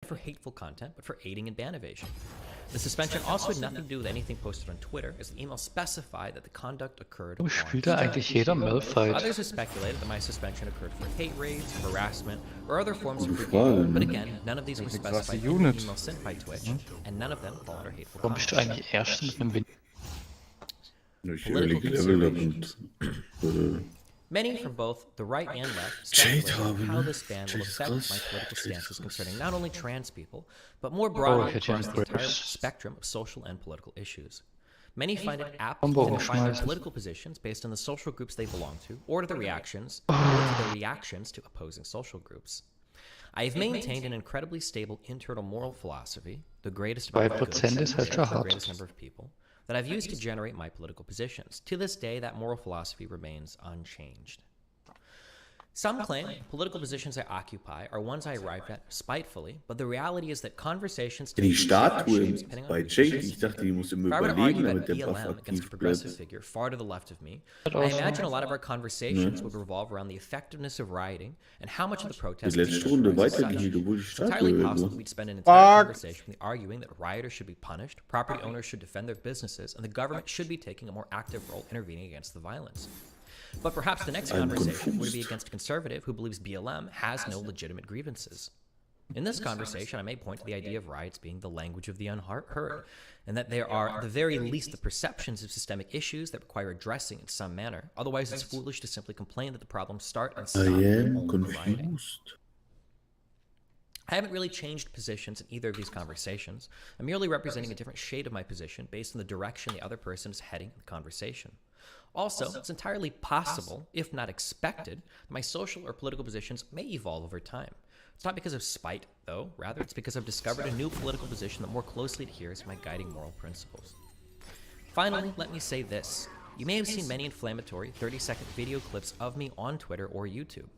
for hateful content, but for aiding in ban evasion. The suspension also had nothing to do with anything posted on Twitter, as the email specified that the conduct occurred on Spielt da eigentlich jeder Malphite? Others have speculated that my suspension occurred for hate raids, harassment, or other forms of review, but again, none of these were specified in the email sent by Twitch, and none of them fall under hateful Warum bist du content. eigentlich erst mit einem Ich gelevelt und Many from both the right and left speculate how this ban will affect my political stances concerning not only trans people, but more broadly across the entire spectrum of social and political issues. Many find it apt to define their political positions based on the social groups they belong to, or to the reactions to opposing social groups. I have maintained an incredibly stable internal moral philosophy, the greatest amount of goods for the greatest number of people, that I've used to generate my political positions. To this day, that moral philosophy remains unchanged. Some claim political positions I occupy are ones I arrived at spitefully, but the reality is that conversations Die Statue bei Jake, ich dachte, die muss immer überleben, damit der Buff against a aktiv progressive bleibt. figure far to the left of me, I imagine a lot of our conversations would revolve around the effectiveness of rioting and how much of the Die protest letzte Runde weitergehielt, obwohl die It's entirely Statue possible weg we'd spend an entire conversation arguing that rioters should be punished, property owners should defend their businesses, and the government should be taking a more active role intervening against the violence. But perhaps the next conversation would be against a conservative who believes BLM has no legitimate grievances. In this conversation, I may point to the idea of riots being the language of the unheard, and that there are, at the very least, the perceptions of systemic issues that require addressing in some manner. Otherwise, it's foolish to simply complain that the problems start and stop with only rioting. I haven't really changed positions in either of these conversations. I'm merely representing a different shade of my position based on the direction the other person is heading in the conversation. Also, it's entirely possible, if not expected, that my social or political positions may evolve over time. It's not because of spite, though. Rather, it's because I've discovered a new political position that more closely adheres to my guiding moral principles. Finally, let me say this. You may have seen many inflammatory 30-second video clips of me on Twitter or YouTube.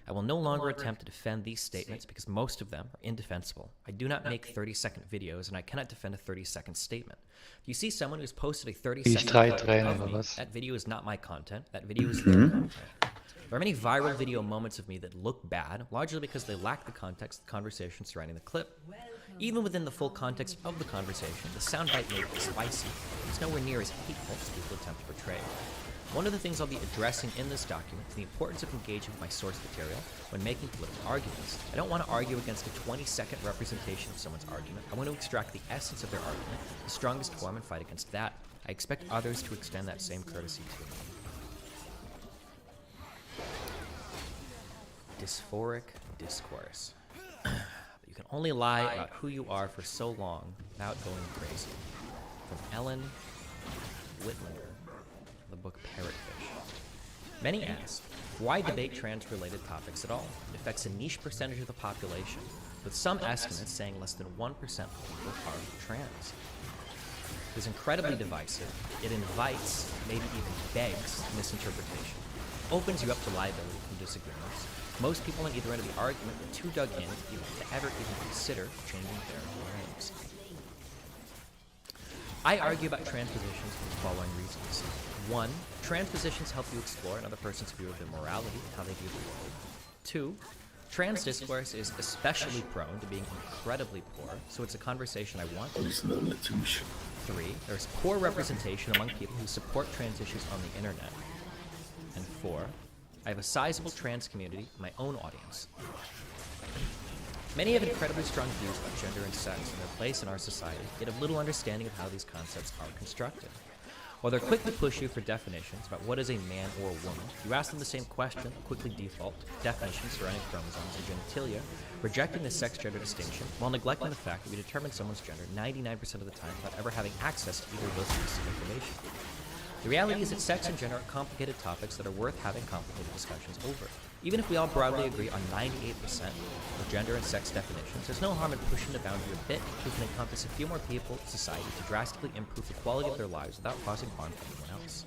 I will no longer attempt to defend these statements because most of them are indefensible. I do not make 30-second videos, and I cannot defend a 30-second statement. If you see someone who's posted a 30-second video of me, that video is not my content. That video is their content. There are many viral video moments of me that look bad, largely because they lack the context of the conversation surrounding the clip. Even within the full context of the conversation, the soundbite may be spicy, but it's nowhere near as hateful as people attempt to portray. One of the things I'll be addressing in this document is the importance of engaging with my source material when making political arguments. I don't want to argue against a 20-second representation of someone's argument. I want to extract the essence of their argument, the strongest form, and fight against that. I expect others to extend that same courtesy to me. Dysphoric discourse. You can only lie about who you are for so long without going crazy. From Ellen Whitlander. The book Parrotfish. Many ask, why debate trans-related topics at all? It affects a niche percentage of the population, with some estimates saying less than 1% of people are trans. It is incredibly divisive. It invites, maybe even begs, misinterpretation. Opens you up to liability from disagreements. Most people on either end of the argument are too dug in to ever even consider changing their minds. I argue about trans positions for the following reasons. 1. Trans positions help you explore another person's view of their morality and how they view the world. 2. Trans discourse is especially prone to being incredibly poor, so it's a conversation I want. 3. There's poor representation among people who support trans issues on the internet. And 4. I have a sizable trans community in my own audience. Many have incredibly strong views about gender and sex and their place in our society, yet have little understanding of how these concepts are constructed. While they're quick to push you for definitions about what is a man or a woman, you ask them the same question, they'll quickly default to definitions surrounding chromosomes and genitalia, rejecting the sex-gender distinction, while neglecting the fact that we determine someone's gender 99% of the time without ever having access to either of those pieces of information. The reality is that sex and gender are complicated topics that are worth having complicated discussions over. Even if we all broadly agree on 98% of gender and sex definitions, there's no harm in pushing the boundary a bit if we can encompass a few more people in society to drastically improve the quality of their lives without causing harm to anyone else.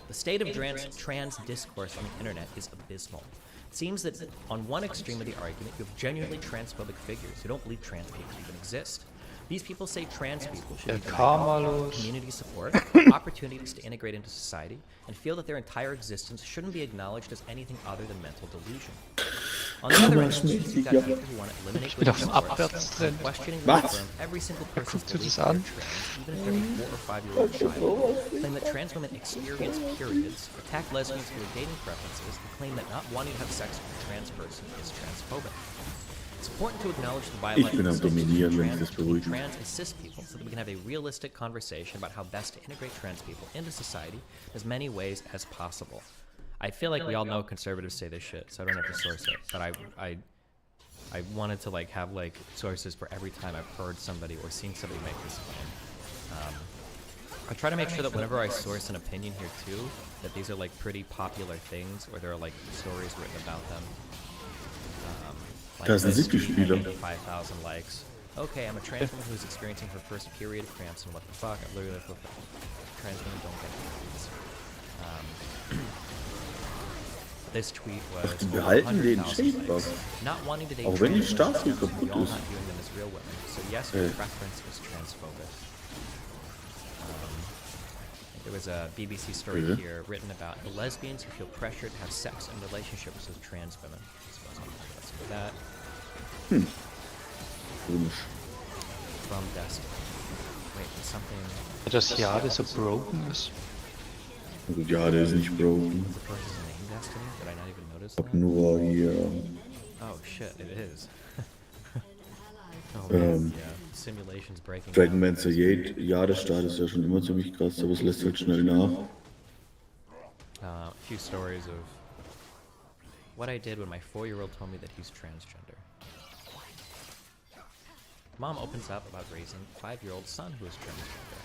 The state of trans discourse on the internet is abysmal. It seems that on one extreme of the argument, you have genuinely transphobic figures who don't believe trans people even exist. These people say trans people should be denied community support, opportunities to integrate into society, and feel that their entire existence shouldn't be acknowledged as anything other than mental delusion. On the other Aber hand, schmeckt you've got ja. people who want to eliminate Ich bin auf dem women's rights, Abwärtstrend. questioning Was? affirm every single person's guckt dir belief das that an. they're trans, even if they're a 4 or 5-year-old child, claim that trans women experience periods, attack lesbians for their dating preferences, and claim that not wanting to have sex with a trans person is transphobic. It's important to acknowledge the Ich bin am biological Dominieren, wenn ich trans, das beruhigen. trans and cis people so that we can have a realistic conversation about how best to integrate trans people into society in as many ways as possible. I feel like we all know conservatives say this shit, so I don't have to source it, but I wanted to like have like sources for every time I've heard somebody or seen somebody make this claim. I try to make sure that whenever I source an opinion here too, that these are like pretty popular things or there are like stories written about them. Like Da ist ein this Siegespieler. 5,000 likes. Okay, I'm a trans woman who's experiencing her first period of cramps, and what the fuck? I'm literally like, trans women don't get periods. This tweet was Ach, die over behalten den 100,000 Shape-Bug. likes. Not wanting to date Auch wenn die trans women Statue stems from kaputt y'all ist. not viewing them as real women. So yes, your preference is transphobic. There was a BBC story Mhm. here written about the lesbians who feel pressured to have sex and relationships with trans women. So let's go that. Komisch. From Destiny. Wait, there's something. Das Jahr, das so broken ist. Also, ja, der ist nicht broken. The person's name Destiny? Did I not even notice Hab that? nur hier. Oh shit, it is. Oh man, yeah. Simulations breaking down. Fragmencer Jadestart ist ja schon immer ziemlich krass, aber es lässt halt schnell nach. A few stories of what I did when my 4-year-old told me that he's transgender. Mom opens up about raising a 5-year-old son who is transgender.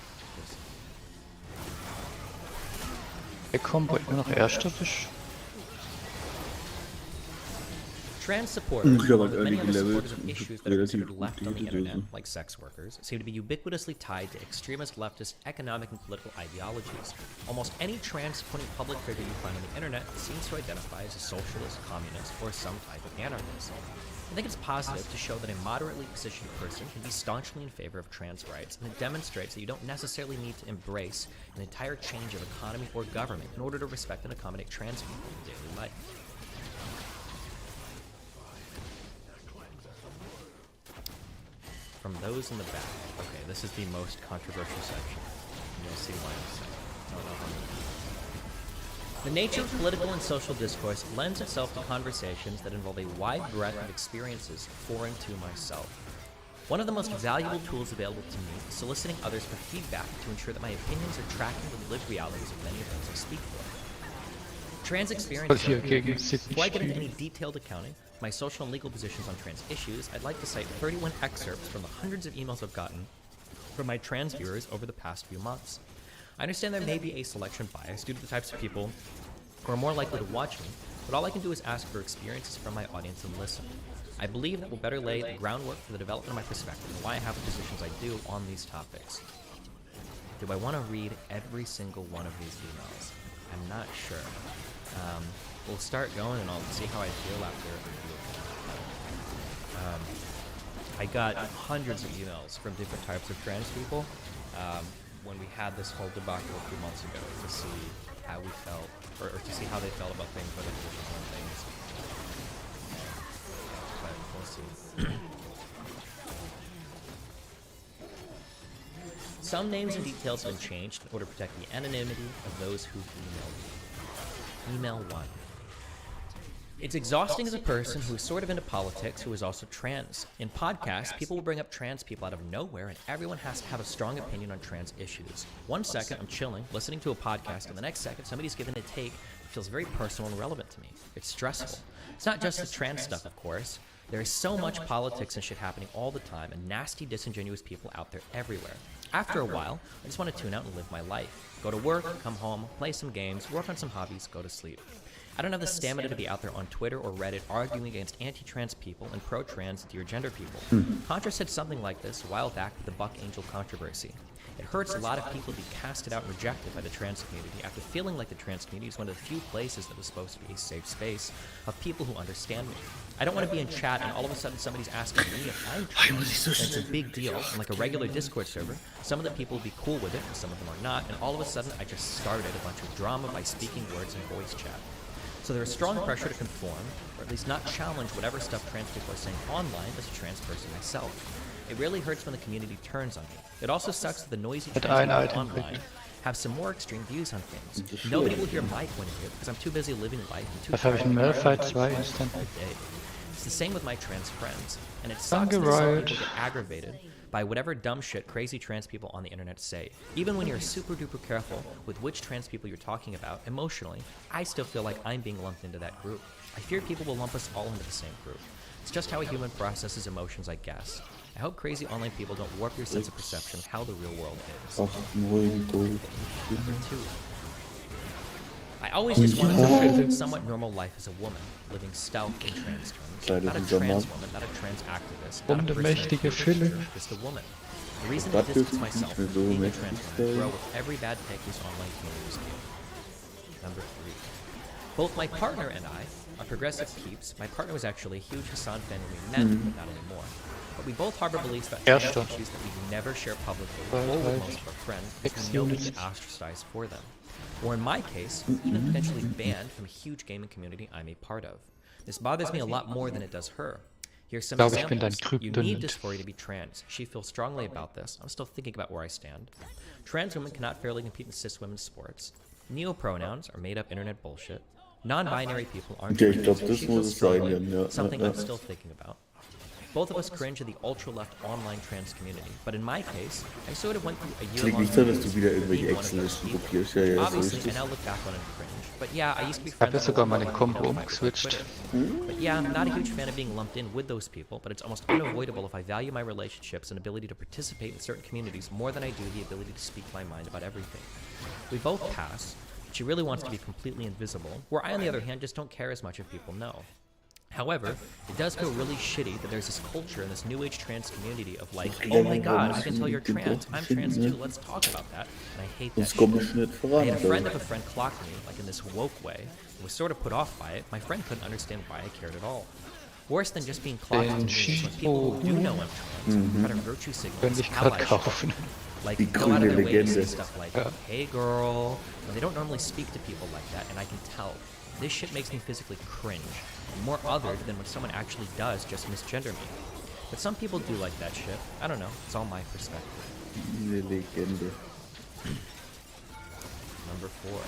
Wer kommt bei mir noch Erster bist? Trans supporters, Ich hab along with halt many einige other Level supporters of issues that are relativ considered left on the gut internet, gelesen. like sex workers, seem to be ubiquitously tied to extremist leftist economic and political ideologies. Almost any trans-supporting public figure you find on the internet seems to identify as a socialist, communist, or some type of anarchist. I think it's positive to show that a moderately positioned person can be staunchly in favor of trans rights, and it demonstrates that you don't necessarily need to embrace an entire change of economy or government in order to respect and accommodate trans people in daily life. From those in the back. Okay, this is the most controversial section. You'll see why in a second. No, no, no. The nature of political and social discourse lends itself to conversations that involve a wide breadth of experiences foreign to myself. One of the most valuable tools available to me is soliciting others for feedback to ensure that my opinions are tracking the lived realities of many of those I speak for. Trans experiences. Hier gegen Before I get into any 70 detailed accounting of my social and legal positions on trans issues, I'd like to cite 31 excerpts from the hundreds of emails I've gotten from my trans viewers over the past few months. I understand there may be a selection bias due to the types of people who are more likely to watch me, but all I can do is ask for experiences from my audience and listen. I believe that will better lay the groundwork for the development of my perspective and why I have the positions I do on these topics. Do I want to read every single one of these emails? I'm not sure. We'll start going and I'll see how I feel after a review of them. I got hundreds of emails from different types of trans people when we had this whole debacle a few months ago to see how we felt, or to see how they felt about things, whether positions on things. But we'll see. Some names and details have been changed in order to protect the anonymity of those who emailed me. Email 1. It's exhausting as a person who is sort of into politics who is also trans. In podcasts, people will bring up trans people out of nowhere, and everyone has to have a strong opinion on trans issues. 1 second, I'm chilling, listening to a podcast, and the next second, somebody's giving a take that feels very personal and relevant to me. It's stressful. It's not just the trans stuff, of course. There is so much politics and shit happening all the time, and nasty, disingenuous people out there everywhere. After a while, I just want to tune out and live my life. Go to work, come home, play some games, work on some hobbies, go to sleep. I don't have the stamina to be out there on Twitter or Reddit arguing against anti-trans people and pro-trans and dear gender people. Contra said something like this a while back with the Buck Angel controversy. It hurts a lot of people to be casted out and rejected by the trans community after feeling like the trans community is one of the few places that was supposed to be a safe space of people who understand me. I don't want to be in chat and all of a sudden somebody's asking me if I'm trans, and it's a big deal, and like a regular Discord server, some of the people will be cool with it and some of them are not, and all of a sudden I just started a bunch of drama by speaking words in voice chat. So there's strong pressure to conform, or at least not challenge whatever stuff trans people are saying online as a trans person myself. It really hurts when the community turns on me. It also sucks that the noisy trans people online have some more extreme views on things. Nobody will hear my point of view because I'm too busy living life and too Was habe ich in tired Malphite of 2 instant? all day. It's the same with my trans friends, and it sucks Danke, that some Riot. people get aggravated by whatever dumb shit crazy trans people on the internet say. Even when you're super duper careful with which trans people you're talking about, emotionally, I still feel like I'm being lumped into that group. I fear people will lump us all into the same group. It's just how a human processes emotions, I guess. I hope crazy online people don't warp your sense of perception of how the real world is. Number 2. I always just wanted to live a somewhat normal life as a woman, living stealth in trans terms. Not a trans woman, not a trans activist, not a person in Fülle. just a woman. The reason I distance myself from being a trans woman grow with every bad take these online communities give. Number 3. Both my partner and I are progressive peeps. My partner was actually a huge Hassan fan when we met, but not anymore. But we both harbor beliefs about trans issues that we never share publicly or with most of our friends because we know we get ostracized for them. Or in my case, even potentially banned from a huge gaming community I'm a part of. This bothers me a lot more than it does her. Here's some examples. You need dysphoria to be trans. She feels strongly about this. I'm still thinking about where I stand. Trans women cannot fairly compete in cis women's sports. Neo-pronouns are made-up internet bullshit. Non-binary people aren't trans. She feels strongly, something I'm still thinking about. Both of us cringe at the ultra-left online trans community, but in my case, I sort of went through a year-long Nicht so, dass du wieder phase of being irgendwelche one of those Excel-Listen people. kopierst. Ja, ja, so Obviously, richtig. I now look back on it and cringe. But yeah, I used to be Ich friends habe jetzt with sogar a mal lot den of Kombo people on Twitter. umgeswitcht. But yeah, I'm not a huge fan of being lumped in with those people, but it's almost unavoidable if I value my relationships and ability to participate in certain communities more than I do the ability to speak my mind about everything. We both pass, but she really wants to be completely invisible, where I, on the other hand, just don't care as much if people know. However, it does feel really shitty that there's this culture in this new age trans community of like, oh my god, I can tell you're trans, I'm trans too, let's talk about that. And I hate that Sonst komme ich shit. nicht I voran. had a friend of a friend clock me, like in this woke way, and was sort of put off by it. My friend couldn't understand why I cared at all. Worse than just being clocked to me is when people who do know I'm trans try to virtue signal Könnte this ich gerade allyship. kaufen. Like, Die go out of grüne their way to say Legende. stuff like, hey girl, and they don't normally speak to people like that, and I can tell. This shit makes me physically cringe. I'm more othered than when someone actually does just misgender me. But some people do like that shit. I don't know, it's all my perspective. Diese Legende. Number 4.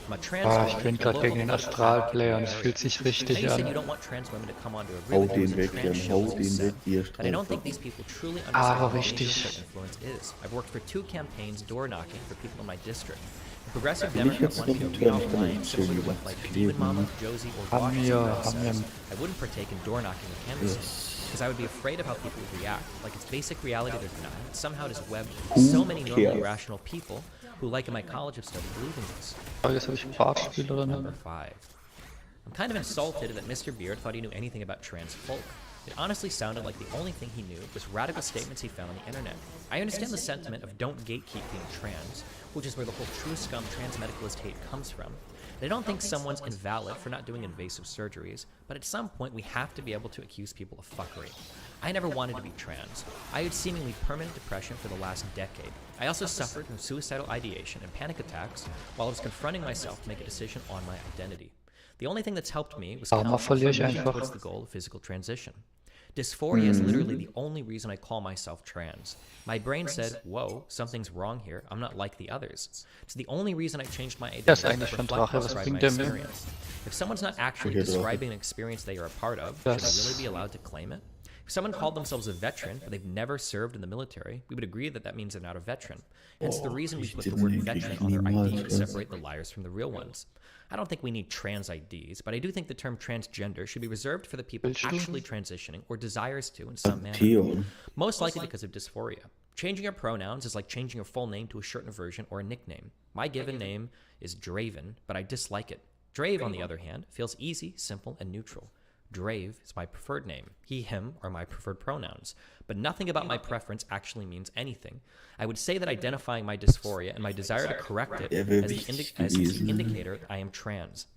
I'm a trans Ah, woman ich bin with a gerade local gegen den interest Astral-Player und in es the fühlt sich area. richtig Now you said you an. don't want trans women to come onto a Hau really den decent weg, trans Jan, show, hau as you den said. weg, ihr But I don't think Streifer. these people truly Ah, understand how richtig. dangerous that influence is. I've worked for 2 campaigns door knocking for people in my district. The progressive Wenn ich Democrat jetzt wanted noch me to einen read Turn offline, similar to what like Demon Mama, Josie, or Haben Washington wir- Girl haben wir- says. I wouldn't partake in door knocking or canvassing because I would be afraid of how people would react. Like it's basic reality they're denying. Somehow it is webbed with so many normally rational people who, like in my college of study, believe in this. Oh, jetzt habe ich Bartspielerin. Number 5. I'm kind of insulted that Mr. Beard thought he knew anything about trans folk. It honestly sounded like the only thing he knew was radical statements he found on the internet. I understand the sentiment of don't gatekeep being trans, which is where the whole true scum trans medicalist hate comes from. And I don't think someone's invalid for not doing invasive surgeries, but at some point we have to be able to accuse people of fuckery. I never wanted to be trans. I had seemingly permanent depression for the last decade. I also suffered from suicidal ideation and panic attacks while I was confronting myself to make a decision on my identity. The only thing that's helped me was Warum counsel verliere ich for moving einfach? towards the goal of physical transition. Dysphoria is literally the only reason I call myself trans. My brain said, whoa, something's wrong here. I'm not like the others. It's the only reason I changed my Das ist identity eigentlich to von reflect Drache. and Was describe my bringt der mir? experience. If someone's not actually Okay, Drache. describing an experience they are a part of, should Das- they really be allowed to claim it? If someone called themselves a veteran, but they've never served in the military, we would agree that that means they're not a veteran. Hence the reason we put the word veteran on their ID to separate the liars from the real ones. I don't think we need trans IDs, but I do think the term transgender should be reserved for the people actually transitioning or desires to in some manner. Theon. Most likely because of dysphoria. Changing your pronouns is like changing your full name to a shortened version or a nickname. My given name is Draven, but I dislike it. Drave, on the other hand, feels easy, simple, and neutral. Drave is my preferred name. He, him are my preferred pronouns. But nothing about my preference actually means anything. I would say that identifying my dysphoria and my desire to correct it as the indicator that I am trans.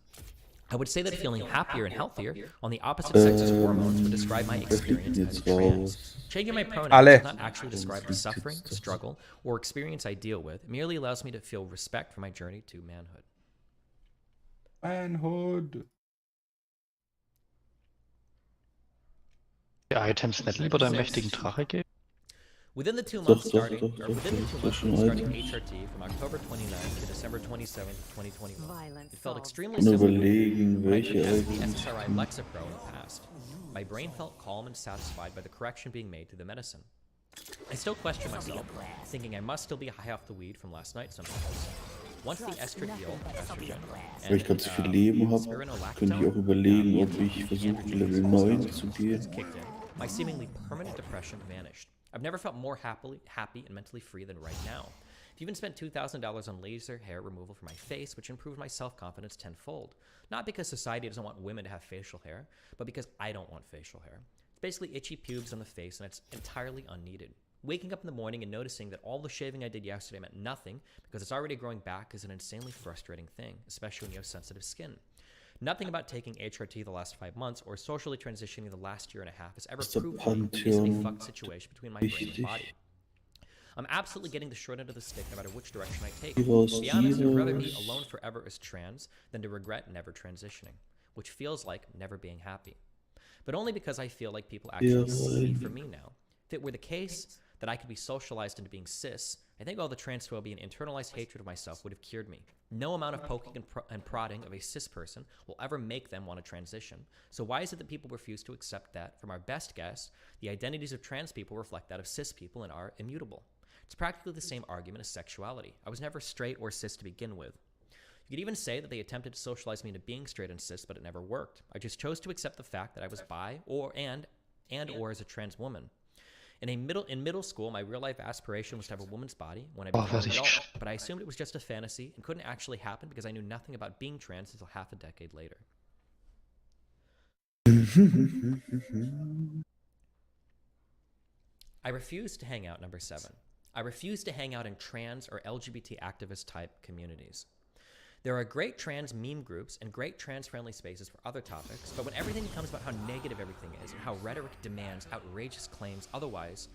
I would say that feeling happier and healthier on the opposite sex's hormones would describe my experience as trans. Changing my pronouns Ale. does not actually describe the suffering, struggle, or experience I deal with. It merely allows me to feel respect for my journey to manhood. Manhood. Die Items nicht lieber deinem mächtigen Drache geben? Within the 2 Doch, months doch, starting, doch, or doch, within the doch, 2 doch months schon from starting Items. HRT from October 29th to December 27th, 2021, it felt extremely Nur simple. überlegen, When I welche couldn't the Items SSRI kommen. Lexapro in the past. My brain felt calm and satisfied by the correction being made to the medicine. I still question myself, thinking I must still be high off the weed from last night sometimes. Once the estrogen Weil ich gerade so viel Leben habe, könnte ich auch überlegen, ob ich versuche, Level 9 zu gehen. kicked in, my seemingly permanent depression vanished. I've never felt more happy and mentally free than right now. I've even spent $2,000 on laser hair removal for my face, which improved my self-confidence tenfold. Not because society doesn't want women to have facial hair, but because I don't want facial hair. It's basically itchy pubes on the face, and it's entirely unneeded. Waking up in the morning and noticing that all the shaving I did yesterday meant nothing because it's already growing back is an insanely frustrating thing, especially when you have sensitive skin. Nothing about taking HRT the last 5 months or socially transitioning the last year and a half has ever proved me that this is a fucked situation between my brain and body. I'm absolutely getting the short end of the stick no matter which direction I take. To be honest, I'd rather be alone forever as trans than to regret never transitioning, which feels like never being happy. But only because I feel like people actually see me for me now. If it were the case that I could be socialized into being cis, I think all the transphobia and internalized hatred of myself would have cured me. No amount of poking and prodding of a cis person will ever make them want to transition. So why is it that people refuse to accept that, from our best guess, the identities of trans people reflect that of cis people and are immutable? It's practically the same argument as sexuality. I was never straight or cis to begin with. You could even say that they attempted to socialize me into being straight and cis, but it never worked. I just chose to accept the fact that I was bi or as a trans woman. In middle school, my real-life aspiration was to have a woman's body when I became an adult, but I assumed it was just a fantasy and couldn't actually happen because I knew nothing about being trans until half a decade later. I refuse to hang out, number 7. I refuse to hang out in trans or LGBT activist type communities. There are great trans meme groups and great trans-friendly spaces for other topics, but when everything becomes about how negative everything is and how rhetoric demands outrageous claims otherwise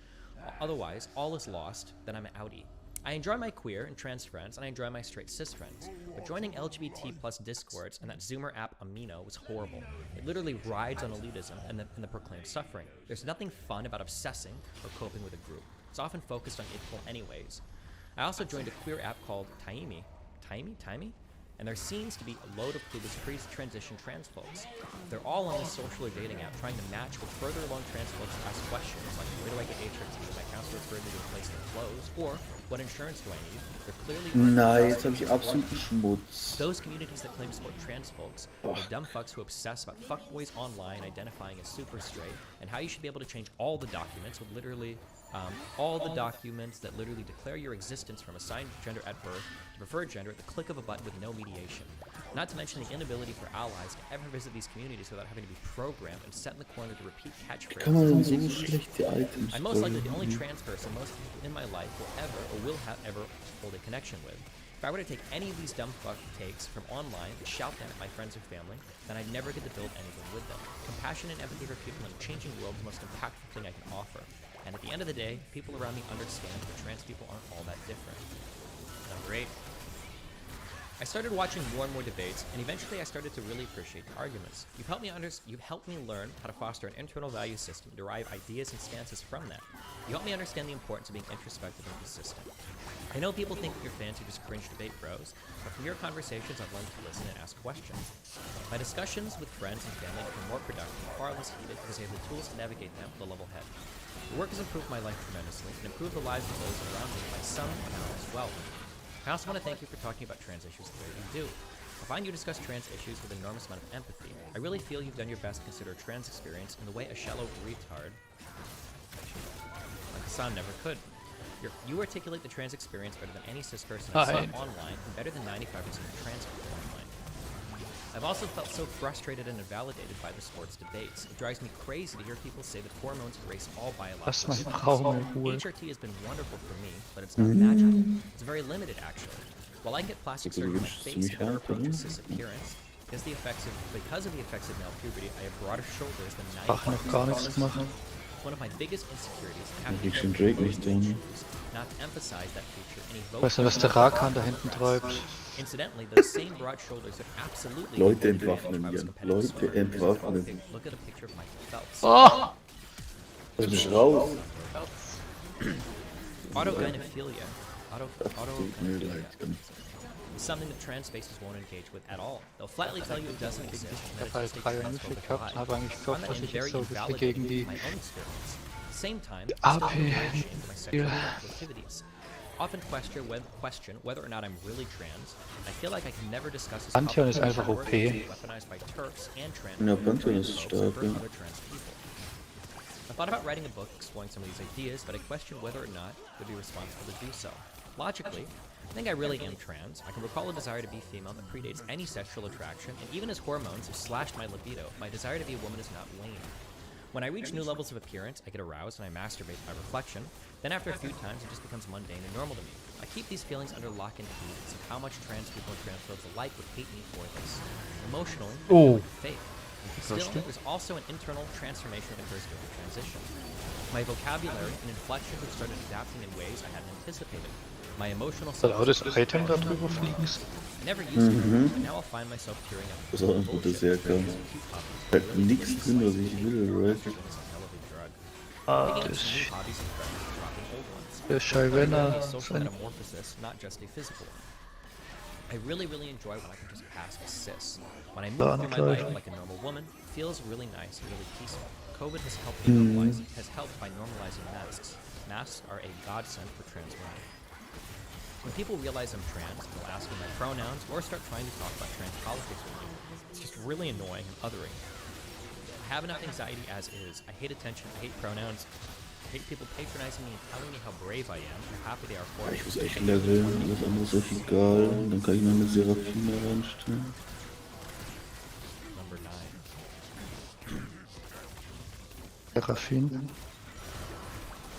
all is lost, then I'm an outie. I enjoy my queer and trans friends, and I enjoy my straight cis friends, but joining LGBT plus discords and that Zoomer app Amino was horrible. It literally rides on elitism and the proclaimed suffering. There's nothing fun about obsessing or coping with a group. It's often focused on equal anyways. I also joined a queer app called Taimi? And there seems to be a load of clueless pre-transition trans folks. They're all on this social or dating app trying to match with further along trans folks to ask questions like, where do I get HRT? My counselor referred me to a place that closed, or what insurance do I need? They're clearly Nein, jetzt habe ich absoluten Schmutz. those communities that claim to support trans folks are the dumb fucks who obsess about fuckboys online identifying as super straight and how you should be able to change all the documents with literally that literally declare your existence from assigned gender at birth to preferred gender at the click of a button with no mediation. Not to mention the inability for allies to ever visit these communities without having to be programmed and set in the corner to repeat Kann man denn so catchphrases. schlechte Items I'm most likely the bringen? only trans person most in my life will ever hold a connection with. If I were to take any of these dumb fuck takes from online and shout them at my friends or family, then I'd never get to build anything with them. Compassion and empathy for people in a changing world is the most impactful thing I can offer. And at the end of the day, people around me understand that trans people aren't all that different. Number 8. I started watching more and more debates, and eventually I started to really appreciate the arguments. You've helped me learn how to foster an internal value system, derive ideas and stances from that. You helped me understand the importance of being introspective and consistent. I know people think that your fans are just cringe debate bros, but from your conversations I've learned to listen and ask questions. My discussions with friends and family become more productive and far less heated because I have the tools to navigate them with a level head. The work has improved my life tremendously and improved the lives of those around me by some amount as well. I also want to thank you for talking about trans issues the way you do. I find you discuss trans issues with an enormous amount of empathy. I really feel you've done your best to consider a trans experience in the way a shallow retard like Hassan never could. You articulate the trans experience better than any cis person I've seen online and better than 95% of trans people online. I've also felt so frustrated and invalidated by the sports debates. It drives me crazy to hear people say that hormones erase all biological differences. HRT has been wonderful for me, but it's not magical. It's very limited, actually. While I get plastic surgery on my face to better approach a cis appearance, because of the effects of male puberty, I have broader shoulders than 95% of One of my biggest insecurities, I Dann have to be kriegst du den careful Drake nicht words I dran. choose, not to emphasize that feature and evoke Weißt du, was der Rakan da hinten treibt? Incidentally, those same broad shoulders are absolutely Leute the advantage entwaffnen, if I was a Jan. competitive Leute swimmer. entwaffnen. Look at a picture of Michael Phelps. Oh! Lass mich raus. Autogynephilia. Tut mir leid. Is something that trans spaces won't engage with at all. They'll flatly tell you it doesn't exist. Ich habe halt 3 Unifig gehabt und habe eigentlich gehofft, dass ich jetzt so ein bisschen gegen die Same time, AP my sexual proclivities. Often question whether or not I'm really trans. I feel like I can never discuss this Pantheon topic ist einfach without OP. being weaponized by TERFs and trans Ja, Pantheon ist folks stark, for ja. other trans people. I thought about writing a book exploring some of these ideas, but I questioned whether or not I would be responsible to do so. Logically, I think I really am trans. I can recall a desire to be female that predates any sexual attraction, and even as hormones have slashed my libido, my desire to be a woman is not waned. When I reach new levels of appearance, I get aroused and I masturbate by reflection. Then after a few times, it just becomes mundane and normal to me. I keep these feelings under lock and key because of how much trans people and transphobes alike would hate me for this. Emotionally, I feel like a fake. Still, there's also an internal transformation that occurs during the transition. My vocabulary and inflection have started adapting in ways I hadn't anticipated. My emotional Soll auch das self-esteem Item da drüber fliegen? I never used to, but now I'll find myself tearing up. Das ist auch ein guter Serker. Halt nichts drin, was ich will, right? Ah, Picking up das some new hobbies and friends and dropping old ones. der Shyvana. Social metamorphosis, not just a physical one. I really enjoy when I can just pass as cis. When I move through my life like a normal woman, it feels really nice and really peaceful. COVID has helped by normalizing masks. Masks are a godsend for trans women. When people realize I'm trans, they'll ask me my pronouns or start trying to talk about trans politics with me. It's just really annoying and othering. I have enough anxiety as is. I hate attention, I hate pronouns, I hate people patronizing me and telling me how brave I am and how happy they are for me. Ich muss echt leveln, alles andere ist echt egal. Dann kann ich noch eine Seraphine reinstellen. Number 9. Seraphine.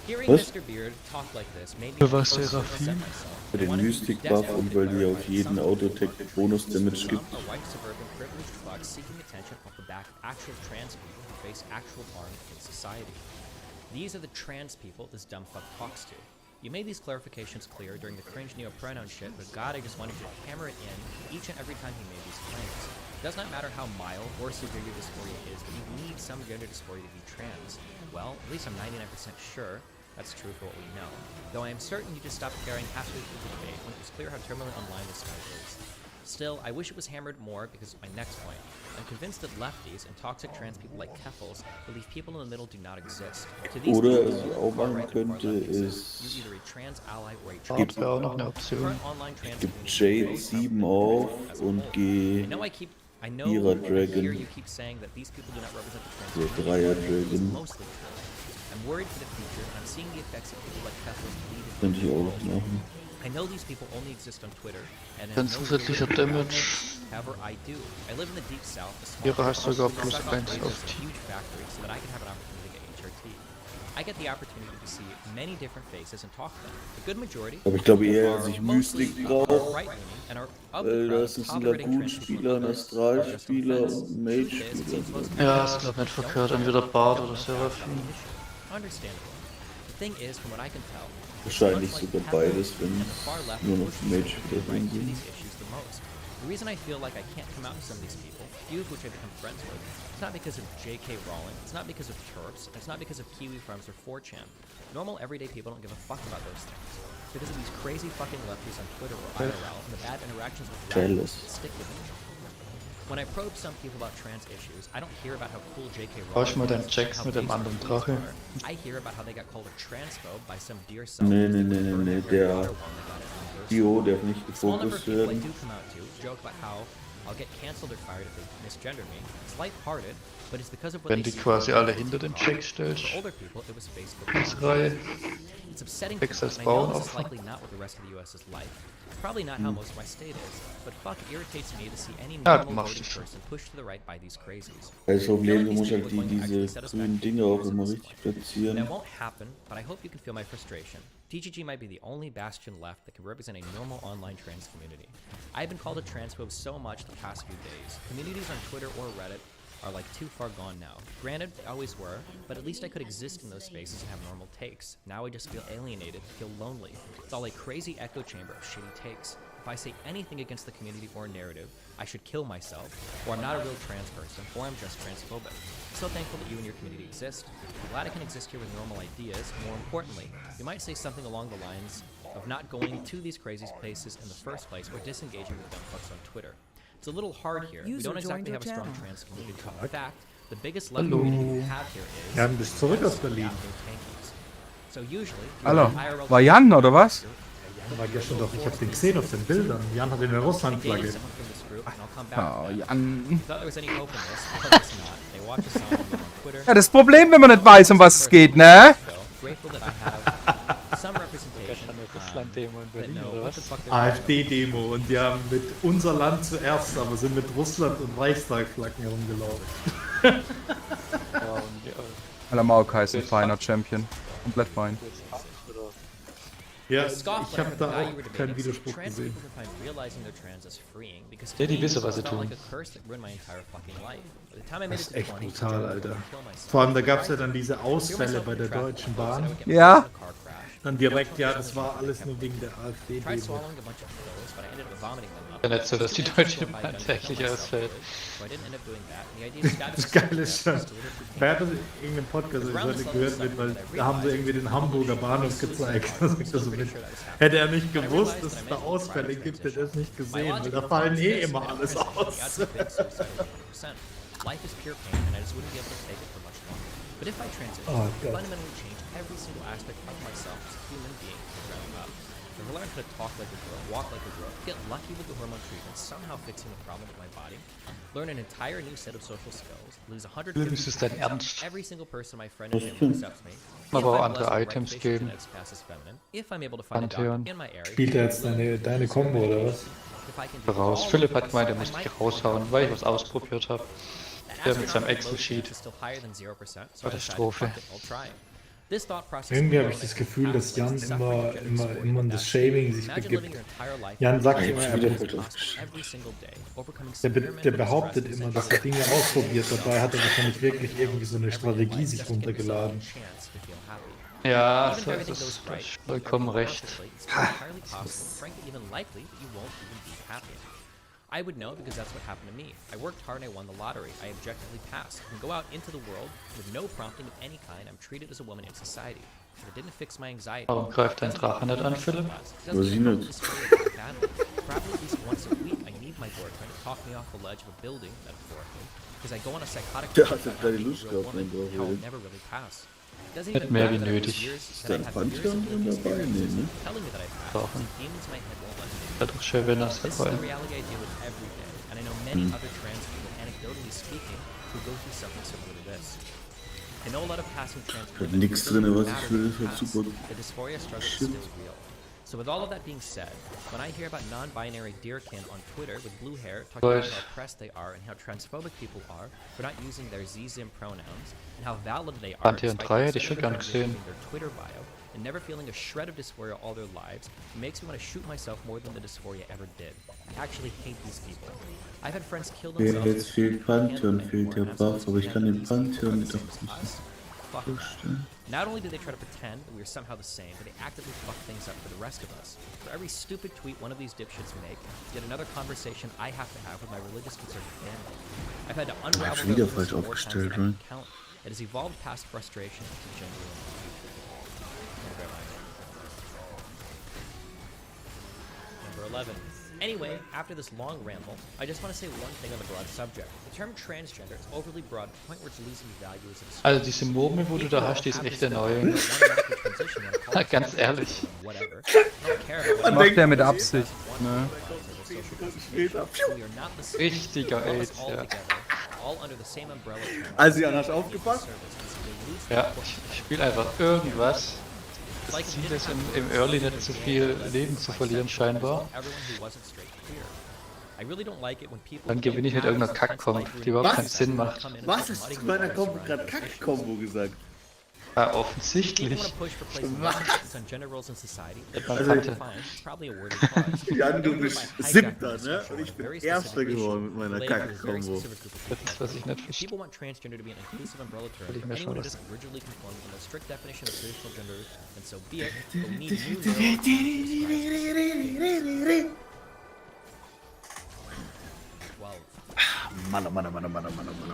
Hearing Was? Mr. Beard talk like this made me Für was upset Seraphine? myself. Für den Mystic-Buff und weil die auf jeden Autotech-Bonus-Damage gibt. A white suburban privileged fuck seeking attention off the back of actual trans people who face actual harm in society. These are the trans people this dumb fuck talks to. You made these clarifications clear during the cringe neo-pronoun shit, but God, I just wanted you to hammer it in each and every time he made these claims. It does not matter how mild or severe your dysphoria is, but you need some gender dysphoria to be trans. Well, at least I'm 99% sure that's true for what we know. Though I am certain you just stopped caring halfway through the debate when it was clear how turbulent online this guy is. Still, I wish it was hammered more because of my next point. I'm convinced that lefties and toxic trans people like Keffels believe people in the middle do not exist. To these Oder people, was ich the auch far machen right and far könnte, left exist. ist, Use either a trans ally or a Das trans wäre auch noch eine Option. current online trans gib community Jade both 7 have auf as a und whole. geh I know Ira here Dragon. you keep saying that these people do not represent the trans der community. Dreier It's Dragon. mostly true. I'm worried for the future, and I'm seeing the effects of people like Keffels bleed into Könnte ich the auch world. machen. I know these people only exist on Twitter, and Ein have no zusätzlicher real Damage. However, I do. I live in the deep south, a small Ihre heißt sogar town, plus suck off 1 razors auf in a die. huge factory so that I can have an opportunity to get HRT. I get the opportunity to see many different faces and talk to them. The good majority Aber ich glaube eher, are dass ich mostly Mystic brauche, right-leaning and are of the weil crowd das ist ein tolerating trans Lagoon-Spieler, people ein and others who are just on the Astral-Spieler fence. und ein Mage. Truth is, it seems most Ja, people ist glaub nicht don't verkehrt. care, Entweder Bard don't oder know fast about Seraphine. the issue. Understandable. The thing is, from what I can tell, Wahrscheinlich much like sogar Keffel beides, wenn and the far left nur noch push Mage these wieder right drin to sind. these issues the most. The reason I feel like I can't come out to some of these people, few of which I've become friends with, it's not because of J.K. Rowling, it's not because of TERPs, it's not because of Kiwi Farms or 4chan. Normal, everyday people don't give a fuck about those things. It's because of these crazy fucking lefties on Twitter or IRL and the bad interactions with Jealous. radicals that stick with me. When I probe some people about trans issues, I don't hear about how cool J.K. Rowling Brauch ich mal is den and Jax how mit dem basic anderen tweets Drache. are. I hear about how they got called a transphobe by some dear self. Nee, because they nee, wouldn't nee, burn nee, their der daughter while they got it reversed. Dio darf nicht A small number of gefokust people I werden. do come out to joke about how I'll get cancelled or fired if they misgender me. It's lighthearted, but it's because of what Wenn they die see quasi from alle me. hinter den Jax stellst. For older people, it was Facebook. Als Reihe. It's upsetting to me, Sechs als and I know this is Bauernopfer. likely not what the rest of the US is like. It's probably not how most of my state is, but fuck, it irritates me to see any Ja, normal machst voting du schon. person pushed to the right by these crazies. Das Problem, du I feel like musst these halt people are going to actually diese set us back grünen 50 Dinge auch years at immer this richtig point. platzieren. That won't happen, but I hope you can feel my frustration. TGG might be the only bastion left that can represent a normal online trans community. I've been called a transphobe so much the past few days. Communities on Twitter or Reddit are like too far gone now. Granted, they always were, but at least I could exist in those spaces and have normal takes. Now I just feel alienated, feel lonely. It's all a crazy echo chamber of shitty takes. If I say anything against the community or narrative, I should kill myself, or I'm not a real trans person, or I'm just transphobic. I'm so thankful that you and your community exist. I'm glad I can exist here with normal ideas. More importantly, you might say something along the lines of not going to these crazy places in the first place or disengaging with dumb fucks on Twitter. It's a little hard here. We don't exactly have a strong trans community. In fact, the biggest love community we have here is... Ja, bist zurück aus Berlin. So usually, Hallo, war Jan oder was? War gestern doch, ich hab den gesehen auf den Bildern. Jan hat in der Russland-Flagge. Oh, Jan. Thought there was any hope in this, but it's not. They watch us on Twitter. Ja, das Problem, wenn man nicht weiß, um was es geht, ne? Grateful that I have some representation. Russland-Demo in Berlin, No, oder what the was? fuck they're AfD-Demo und die haben mit unser Land zuerst, aber sind mit Russland und Reichstag-Flaggen herumgelaufen. Ja, und ja, Aller Mauk heißt ein feiner Champion. Komplett fein. Ja, ich habe da auch keinen Widerspruch gesehen. Ja, die wissen, was sie tun. Das ist echt brutal, Alter. Vor allem, da gab es ja dann diese Ausfälle bei der Deutschen Bahn. Ja. Dann direkt, ja, das war alles nur wegen der AfD-Demo. Ja, nicht so, dass die Deutsche Bahn tatsächlich ausfällt. Das Geile ist schon, wer hat das in irgendeinem Podcast heute gehört mit, weil da haben sie irgendwie den Hamburger Bahnhof gezeigt. Hätte er nicht gewusst, dass es da Ausfälle gibt, hätte er es nicht gesehen, weil da fallen eh immer alles aus. Life is pure pain, and I just wouldn't be able to take it for much longer. But if I transition, Oh, I God. fundamentally change every single aspect of myself as a human being from the ground up. If I learn how to talk like a girl, walk like a girl, get lucky with the hormone treatment, somehow fixing the problem with my body, learn an entire new set of social skills, lose 150 Ist es dein Ernst? every single person my friend and family accepts me. Aber if auch I'm andere blessed with Items right geben. genetics past as feminine, if I'm able to find a Pantheon. doctor in my area, Spielt er jetzt deine Combo oder was? if I can do Raus. all Philipp of hat gemeint, er I muss might dich raushauen, weil ich was ausprobiert habe. Der mit seinem Excel-Sheet. Excel-Sheet. Katastrophe. Irgendwie habe ich das Gefühl, dass Jan immer in das Shaming sich begibt. Jan sagt immer, der behauptet immer, dass er Dinge ausprobiert. Dabei hat er wahrscheinlich wirklich irgendwie so eine Strategie sich runtergeladen. Ja, das ist vollkommen recht. I would know because that's what happened to me. I worked hard and I won the lottery. I objectively passed. I can go out into the world with no prompting of any kind. I'm treated as a woman in society. But it didn't fix my anxiety. Warum greift dein Drache nicht an, Philipp? Was ich nicht. Probably at least once a week, I need my boyfriend to talk me off the ledge of a building, metaphorically, because I go on a psychotic Der trip hat that keine I Lust for a gehabt, woman, mein how I'll Drache. never really pass. Doesn't Hätte even mehr matter wie that I nötig. have years- Ist that da I ein have years Pantheon of lived dabei? experience Nee, ne? telling me that I passed. Drachen. Demons in my head won't let me in. Wäre doch schön, wenn das This is der the Fall. reality I deal with every day, and I know many other trans people, anecdotally speaking, who go through something similar to this. I know a lot of passing trans women who nix still drin, was matter ich will, in das the wird past. super The dysphoria struggle is still real. So with all of that being said, when I hear about non-binary deerkin on Twitter with blue hair talking about how oppressed they are and how transphobic people are for not using their Z-Zim pronouns and how valid they are Pantheon despite 3 the hätte ich schon gern transition gesehen. in their Twitter bio and never feeling a shred of dysphoria all their lives, it makes me want to shoot myself more than the dysphoria ever did. I actually hate these people. I've had friends kill Ja, themselves. jetzt fehlt Pantheon, fehlt der Buff, aber ich kann den Pantheon doch nicht Fuck them. vorstellen. Not only do they try to pretend that we are somehow the same, but they actively fuck things up for the rest of us. For every stupid tweet one of these dipshits make, yet another conversation I have to have with my religious conservative family. I've had to unravel schon their wieder lists falsch more times aufgestellt, than I right? can count. It has evolved past frustration to genuine. Number 11. Anyway, after this long ramble, I just want to say one thing on the broad subject. The term transgender is overly broad to the point where it's losing value as a descriptor. Also diese Murmel, wo du da hast, die ist echt erneuernd. Ganz ehrlich. Macht der mit Absicht. Ne? Richtiger AIDS, ja. Also, Jan, hast du aufgepasst? Ja, ich spiele einfach irgendwas. Das Ziel ist im Early nicht zu viel Leben zu verlieren scheinbar. Dann gewinne ich mit irgendeiner Kack-Comp, die überhaupt keinen Sinn macht. Was hast du zu meiner Combo gerade Kack-Combo gesagt? Ja, offensichtlich. Jan, du bist 7. ne? Und ich bin 1. geworden mit meiner Kack-Kombo. Das ist, was ich nicht verstehe. People want transgender to be an inclusive umbrella term Ich for mir anyone who schon doesn't rigidly conform to the most strict definition of traditional gender, and so be it. But we need new norms. 12.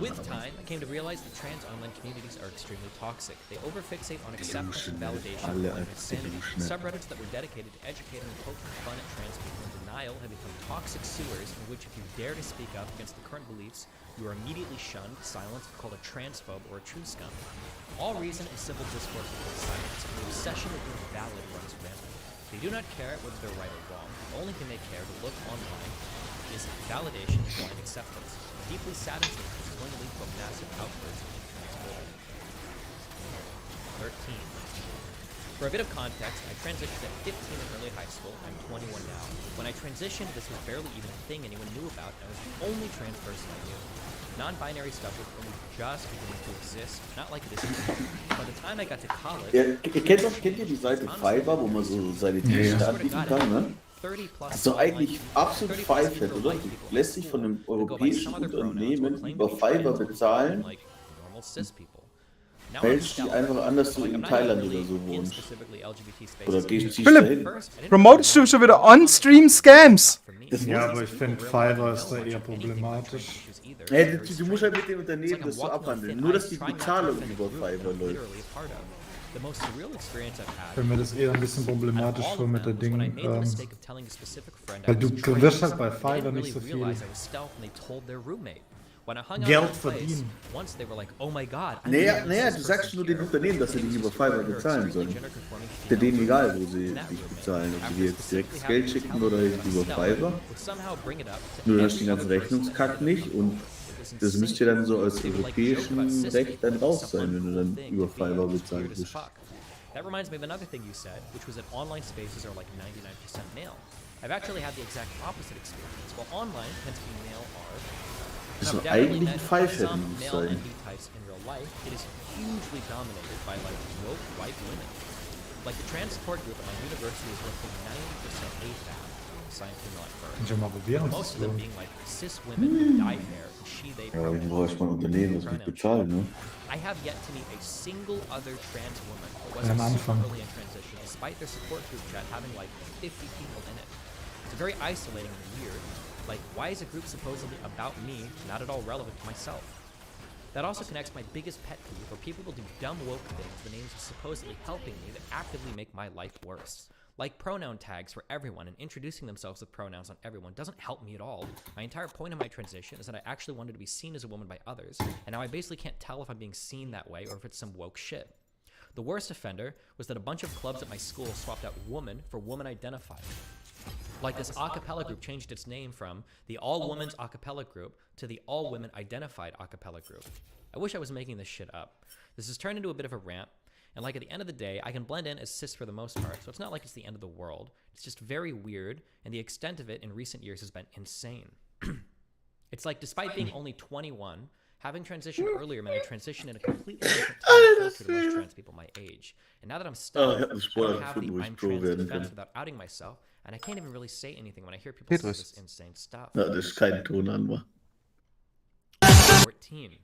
With time, I came to realize that trans online communities are extremely toxic. They overfixate on acceptance and validation of insanity. Subreddits that were dedicated to educating and poking fun at trans people in denial have become toxic sewers in which if you dare to speak up against the current beliefs, you are immediately shunned, silenced, called a transphobe or a true scum. All reason and civil discourse is silence, and the obsession with being valid runs rampant. They do not care whether they're right or wrong. The only thing they care to look online is validation and blind acceptance. Deeply saddens me because it's going to lead to a massive outburst of transphobia. 13. For a bit of context, I transitioned at 15 in early high school. I'm 21 now. When I transitioned, this was barely even a thing anyone knew about. I was the only trans person I knew. Non-binary stuff was only just beginning to exist, not like it is today. By the time I got to college... Ja, kennt ihr die Seite Fiverr, wo man so seine Dienste anbieten kann, ne? Das ist doch eigentlich absolut Pfeifett, oder? Du lässt sich von einem europäischen Unternehmen über Fiverr bezahlen, fälschst die einfach anders so in Thailand oder so wohnst. Oder gehst du dahin. Promotest du schon wieder On-Stream-Scams? Ja, aber ich finde Fiverr ist da eher problematisch. Hey, du musst halt mit dem Unternehmen das so abhandeln. Nur, dass die Bezahlung über Fiverr läuft. Ich finde mir das eher ein bisschen problematisch vor mit der Ding, weil du wirst halt bei Fiverr nicht so viel Geld verdienen. Naja, du sagst nur den Unternehmen, dass sie dich über Fiverr bezahlen sollen. Ist ja denen egal, wo sie dich bezahlen. Ob sie dir jetzt direkt das Geld schicken oder über Fiverr. Nur hast du den ganzen Rechnungskack nicht und das müsste ja dann so als europäischen Recht dann raus sein, wenn du dann über Fiverr bezahlt bist. That reminds me of another thing you said, which was that online spaces are like 99% male. I've actually had the exact opposite experience. While online tends to be male are Das ist eigentlich ein Pfeifett, muss ich sagen. in real life, it is hugely dominated by like woke white women. Like the trans support group at my university is roughly 90% AFAB, assigned female at birth. Kann ich mal probieren, Most of them being like cis women with dyed hair, she, they Ja, ich brauche erstmal ein Unternehmen, das mich bezahlt, ne? I have yet to meet a single other trans woman who was Am Anfang. early in transition, despite their support group chat having like 50 people in it. It's very isolating and weird. Like, why is a group supposedly about me not at all relevant to myself? That also connects my biggest pet peeve, where people will do dumb woke things in the names of supposedly helping me that actively make my life worse. Like pronoun tags for everyone and introducing themselves with pronouns on everyone doesn't help me at all. My entire point of my transition is that I actually wanted to be seen as a woman by others, and now I basically can't tell if I'm being seen that way or if it's some woke shit. The worst offender was that a bunch of clubs at my school swapped out woman for woman identified. Like this a cappella group changed its name from the All Women's a cappella group to the All Women Identified a cappella group. I wish I was making this shit up. This has turned into a bit of a rant, and like at the end of the day, I can blend in as cis for the most part, so it's not like it's the end of the world. It's just very weird, and the extent of it in recent years has been insane. It's like despite being only 21, having transitioned earlier meant I transitioned in a completely different time culture to most trans people my age. And now that I'm stuck, I don't have the I'm trans defense without outing myself, and I can't even really say anything when I hear people say this insane stuff. Ja, das ist kein Ton an, wa? 14.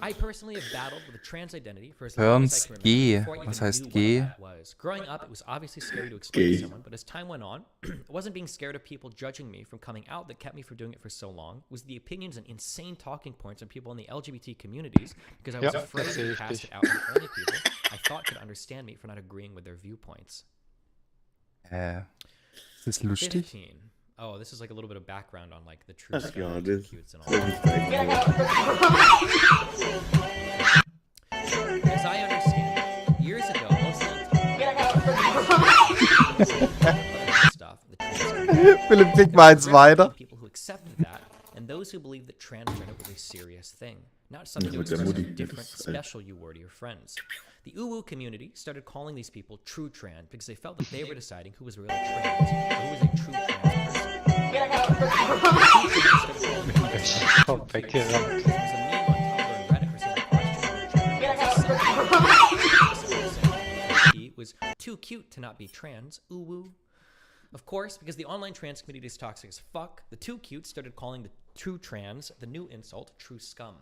I personally have battled with a trans identity for as Hören long as I Sie can G. remember before I Was even heißt knew G? what that was. Growing up, it was obviously scary to explain G. to someone, but as time went on, it wasn't being scared of people judging me from coming out that kept me from doing it for so long. It was the opinions and insane talking points of people in the LGBT communities because I was afraid to cast it out to only people I thought could understand me for not agreeing with their viewpoints. Ist das lustig? 15. Oh, this is like a little bit of background on like the true Ach ja, scum das cutes and all soll that. nicht sein. As I understand, years ago, most of the stuff, the trans Philipp, klick mal eins weiter. people who accepted that, and those who believed that transgender was a serious thing, not something mit that der was Mutti, different, das ist, special you were to your friends. The uwu community started calling these people true trans because they felt that they were deciding who was really trans, or who was a true trans person. Weggerannt. There was a meme on Tumblr and Reddit for someone questioning their gender. Too cute to not be trans. Ooh woo. Of course, because the online trans community is toxic as fuck, the too cute started calling the true trans the new insult, true scum.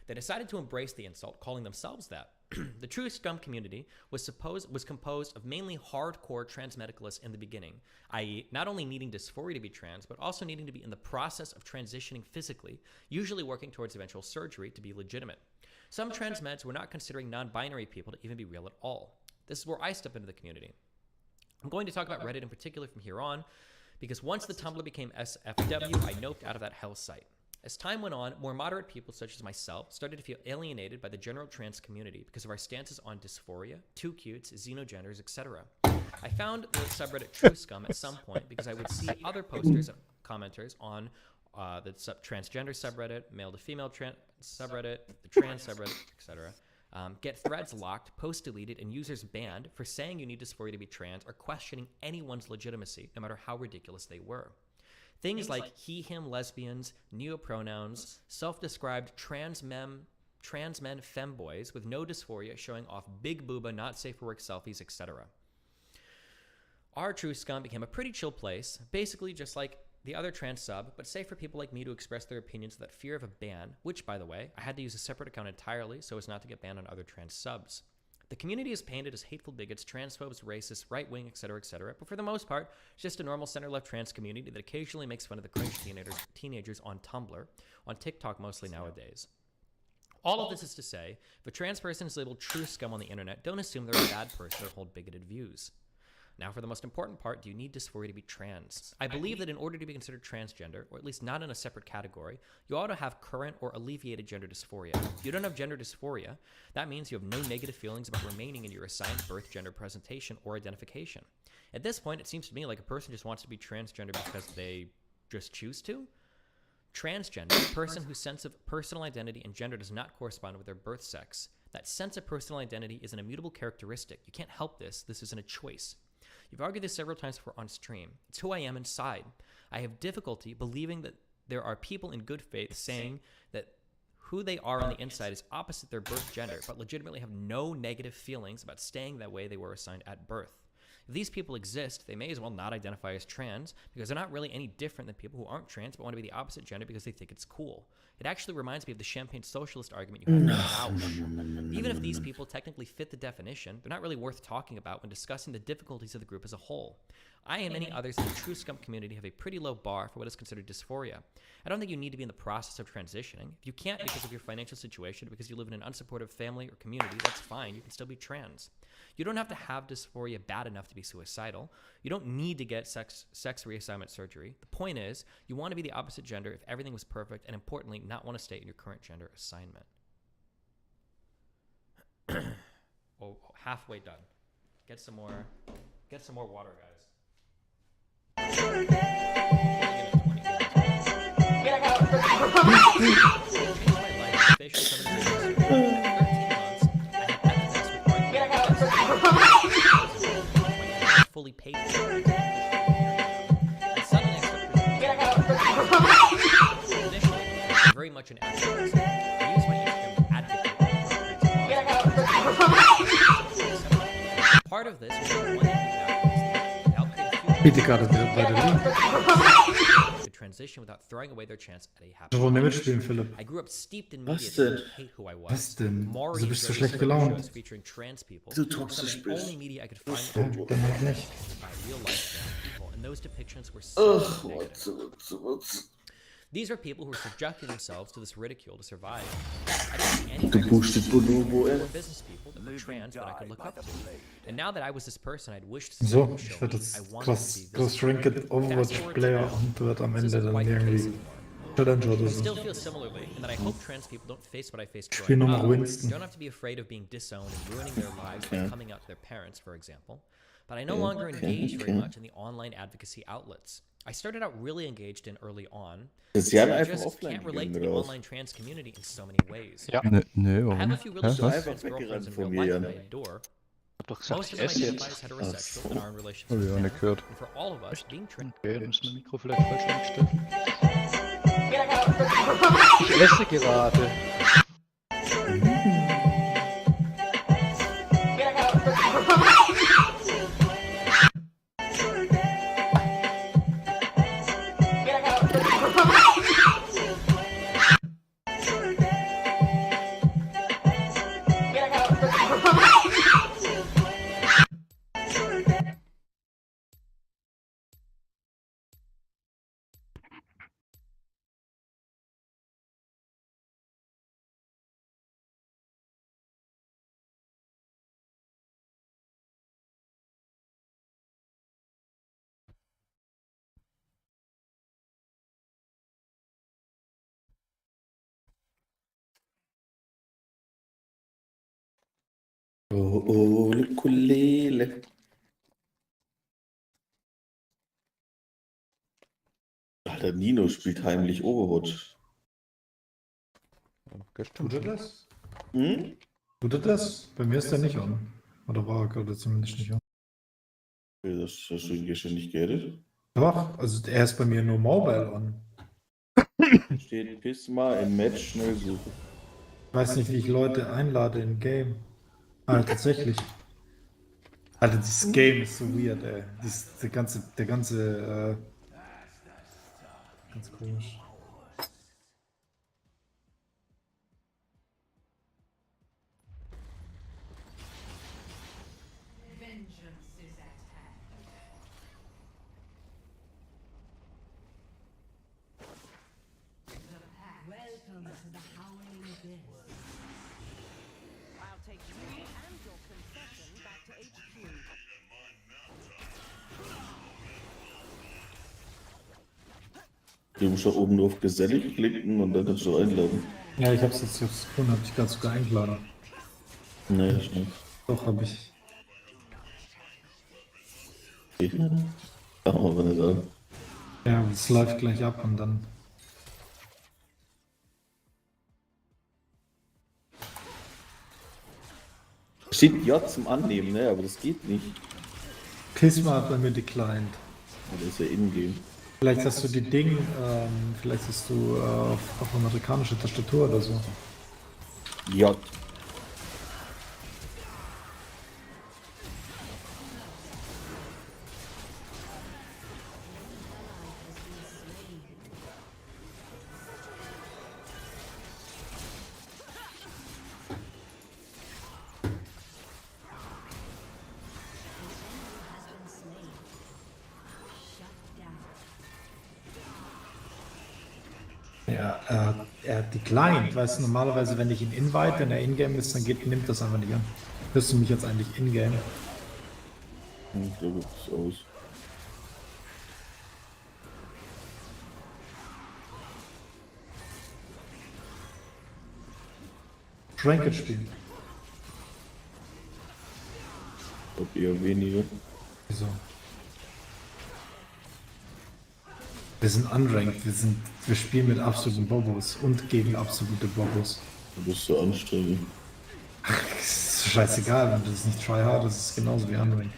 They decided to embrace the insult, calling themselves that. The true scum community was composed of mainly hardcore trans medicalists in the beginning, i.e. not only needing dysphoria to be trans, but also needing to be in the process of transitioning physically, usually working towards eventual surgery to be legitimate. Some trans meds were not considering non-binary people to even be real at all. This is where I step into the community. I'm going to talk about Reddit in particular from here on, because once the Tumblr became SFW, I noped out of that hell site. As time went on, more moderate people such as myself started to feel alienated by the general trans community because of our stances on dysphoria, too cutes, xenogenders, etc. I found the subreddit True Scum at some point because I would see other posters and commenters on the transgender subreddit, male to female subreddit, the trans subreddit, etc. Get threads locked, posts deleted, and users banned for saying you need dysphoria to be trans or questioning anyone's legitimacy, no matter how ridiculous they were. Things like he, him, lesbians, neopronouns, self-described trans men femboys with no dysphoria showing off big booba, not safe for work selfies, etc. Our True Scum became a pretty chill place, basically just like the other trans sub, but safe for people like me to express their opinions without fear of a ban, which, by the way, I had to use a separate account entirely so as not to get banned on other trans subs. The community is painted as hateful bigots, transphobes, racists, right-wing, etc., but for the most part, it's just a normal center-left trans community that occasionally makes fun of the cringe teenagers on Tumblr, on TikTok mostly nowadays. All of this is to say, if a trans person is labeled true scum on the internet, don't assume they're a bad person or hold bigoted views. Now for the most important part, do you need dysphoria to be trans? I believe that in order to be considered transgender, or at least not in a separate category, you ought to have current or alleviated gender dysphoria. If you don't have gender dysphoria, that means you have no negative feelings about remaining in your assigned birth gender presentation or identification. At this point, it seems to me like a person just wants to be transgender because they just choose to. Transgender, a person whose sense of personal identity and gender does not correspond with their birth sex. That sense of personal identity is an immutable characteristic. You can't help this. This isn't a choice. You've argued this several times before on stream. It's who I am inside. I have difficulty believing that there are people in good faith saying that who they are on the inside is opposite their birth gender, but legitimately have no negative feelings about staying that way they were assigned at birth. If these people exist, they may as well not identify as trans because they're not really any different than people who aren't trans but want to be the opposite gender because they think it's cool. It actually reminds me of the champagne socialist argument you had with Bausch. Even if these people technically fit the definition, they're not really worth talking about when discussing the difficulties of the group as a whole. I and many others in the True Scum community have a pretty low bar for what is considered dysphoria. I don't think you need to be in the process of transitioning. If you can't because of your financial situation or because you live in an unsupportive family or community, that's fine. You can still be trans. You don't have to have dysphoria bad enough to be suicidal. You don't need to get sex reassignment surgery. The point is, you want to be the opposite gender if everything was perfect, and importantly, not want to stay in your current gender assignment. Oh, halfway done. Get some more water, guys. Fully paid for. And suddenly initially, very much an activist. I use my Instagram advocate. Part of this was to transition without throwing away their chance at a happy life. I grew up steeped in media that hate who I was. Was denn? Maury Wieso bist du schlecht gelaunt? featuring trans people. So toxisch The bist. only media I could find Dann halt nicht. by real life trans people, and those depictions were so Ugh, negative. what's These are people who are subjecting themselves to this ridicule to survive. I didn't see any Wo steht Bonobo, ey? business people that were trans that I could look up to. And now that I was this person, I'd wished So, ich werde jetzt Cross Ranked Overwatch Player und wird am Ende dann irgendwie Challenger oder I so. still feel similarly, in that I hope trans people don't face what I faced Spiel growing nur up. noch Winston. Don't have to be afraid of being disowned and ruining their lives by coming out to their parents, for example. But I no longer engage very much in the online advocacy outlets. I started out really engaged in early on. Das Jahr I einfach just offline can't relate to gegangen the oder was? online trans community in so many ways. Ja, Nee, I have a warum? few Hä, really close was? trans girlfriends in Von real life mir, that I ne? adore. hab doch gesagt, Most ich of them esse identify jetzt. as heterosexual and are in relationships Hab ich auch with nicht men. gehört. And for all of us, being trans Okay, dann ist mein Mikro vielleicht falsch eingestellt. Ich esse gerade. Oh, oh, Ukulele. Alter, Nino spielt heimlich Overwatch. Tut er das? Hm? Tut er das? Bei mir ist er nicht on. Oder war er gerade zumindest nicht on. Das hast du ihn gestern nicht geredet. Doch, also er ist bei mir nur Mobile on. Steht Pisma im Match schnell suchen. Ich weiß nicht, wie ich Leute einlade in Game. Ah, tatsächlich. Alter, dieses Game ist so weird, ey. Ganz komisch. Welcome to the howling abyss. I'll take you and your concession back to HQ. Du musst da oben auf gesellig klicken und dann kannst du einladen. Ja, ich hab's jetzt gefunden, hab ich gerade sogar eingeladen. Nee, ich nicht. Doch, hab ich. Sag mal, wenn er sagt. Ja, es läuft gleich ab und dann. Steht ja zum Annehmen, ne? Aber das geht nicht. Pisma hat bei mir declined. Das ist ja in-game. Vielleicht hast du die Ding, vielleicht hast du auf amerikanische Tastatur oder so. Ja. Ja, er declined, weißt du, normalerweise, wenn ich ihn invite, wenn er in-game ist, dann nimmt das einfach nicht an. Hörst du mich jetzt eigentlich in-game? So sieht es aus. Ranked spielen. Ich glaube eher weniger. Wieso? Wir sind unranked, wir spielen mit absoluten Bobos und gegen absolute Bobos. Du bist so anstrengend. Ist scheißegal, wenn du das nicht tryhard, das ist genauso wie unranked.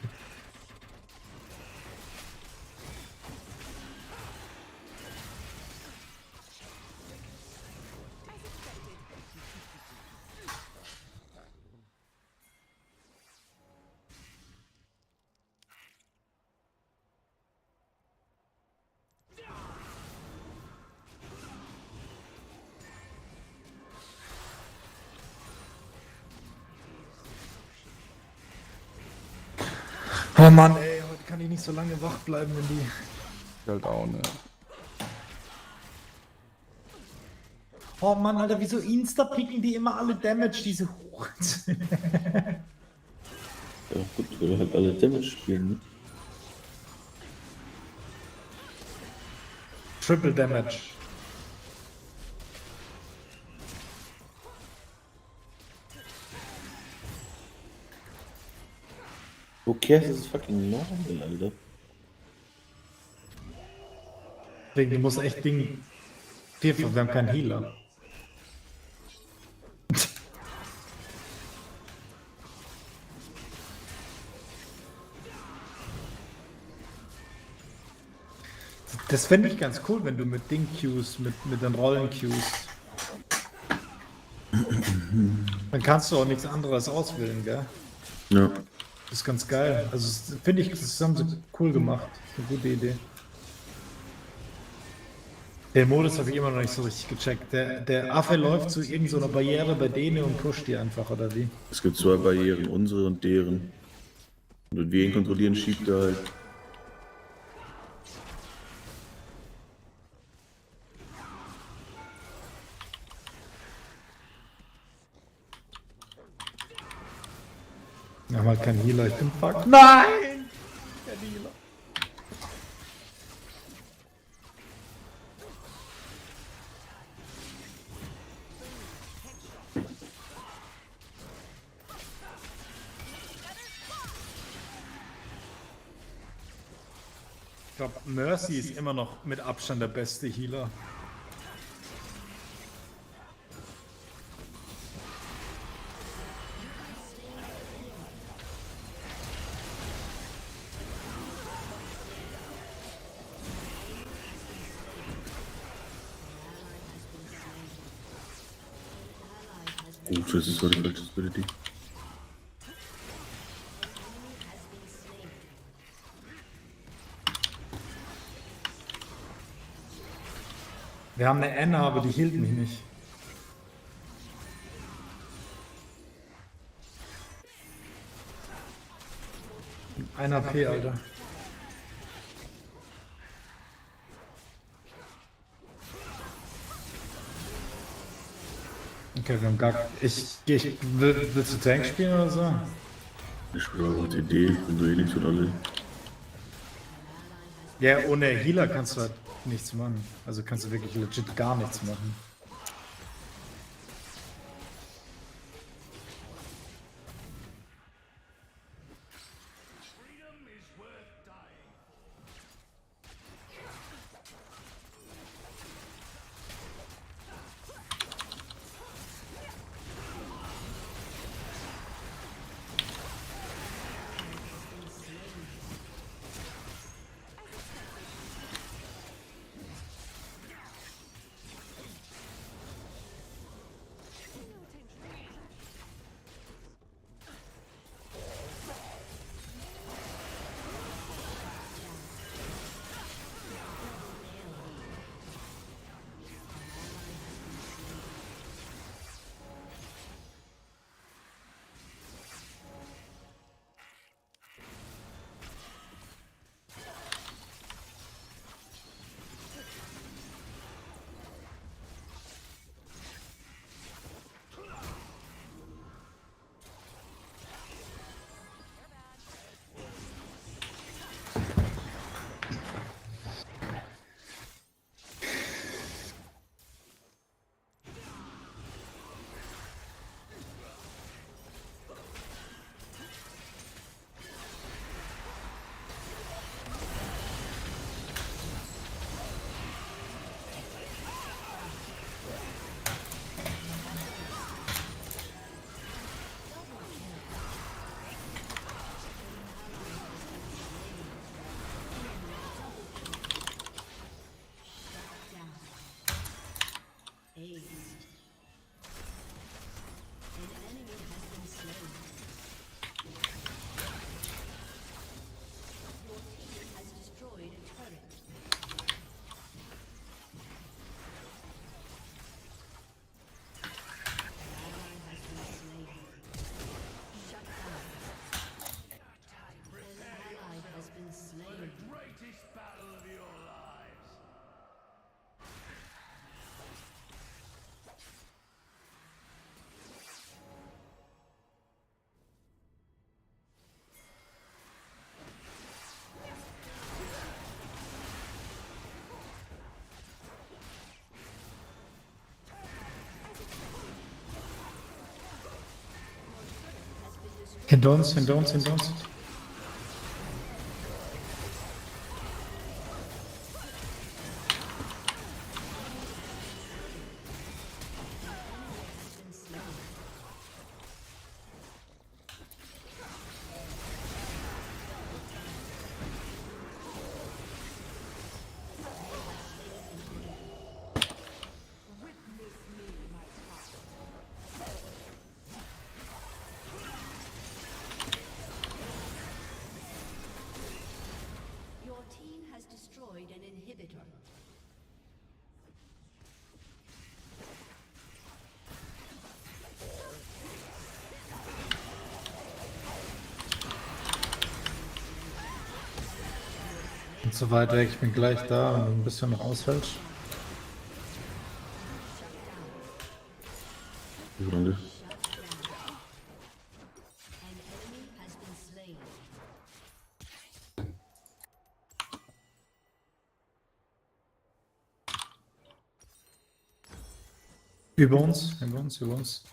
Oh Mann, ey, heute kann ich nicht so lange wach bleiben, wenn die... Halt auch, ne? Oh Mann, Alter, wieso insta-picken die immer alle Damage, diese Huren? Ja gut, weil wir halt alle Damage spielen, ne? Triple Damage. Who cares, das ist fucking normal, Alter. Deswegen, du musst echt Ding... Wir haben keinen Healer. Das fände ich ganz cool, wenn du mit Ding-Cues, mit den Rollen-Cues. Dann kannst du auch nichts anderes auswählen, gell? Ja. Das ist ganz geil. Also finde ich, das haben sie cool gemacht. Das ist eine gute Idee. Den Modus habe ich immer noch nicht so richtig gecheckt. Der Affe läuft zu irgendeiner Barriere bei denen und pusht die einfach, oder wie? Es gibt zwei Barrieren, unsere und deren. Und wenn wir ihn kontrollieren, schiebt er halt. Wir haben halt keinen Healer, ich bin fucked. Nein! Kein Healer. Ich glaube, Mercy ist immer noch mit Abstand der beste Healer. Oh, das ist so die falsche Ability. Wir haben eine Anna, aber die hielt mich nicht. Ein AP, Alter. Okay, wir haben gar... Willst du Tank spielen oder so? Ich spiele auch TD, wenn du eh nichts für alle. Ja, ohne Healer kannst du halt nichts machen. Also kannst du wirklich legit gar nichts machen. Hinter uns, hinter uns, hinter uns. Your team has destroyed an inhibitor. Und so weit weg, ich bin gleich da, wenn du ein bisschen noch aushältst. Danke. An enemy has been slain. Über uns, über uns, über uns.